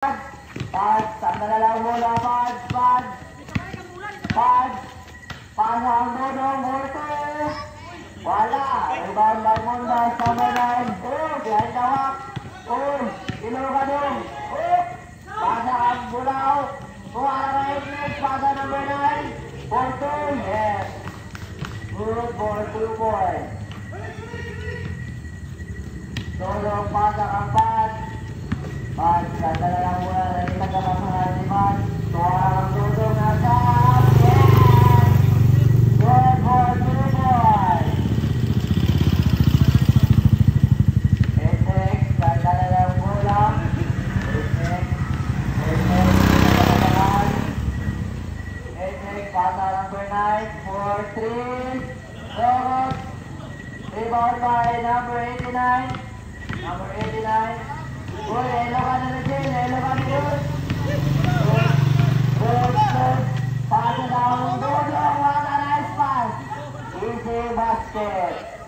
Pad, saan na lang muna, pad. Pasang Dodong, Morto. Wala. Rebound by Mundas, number 9. Behind the walk. Ilogadong. Pasang Bulao. Kuwala na Ignis, pasang number 9. Morto, yes. Good for 2 points. Dodong, pasang ang pad. Pad, saan na lang muna, nagtagabang mga liman. Kuwala ang Dodong na saan. Good for 2 points. Esek, ganda na lang mula. Esek, pasa number 9 for 3. Dogot. Rebound by number 89. Number 89. Good, elokan na din. Elokan good. Good. Pasa down. Good. What a nice pass. Easy basket.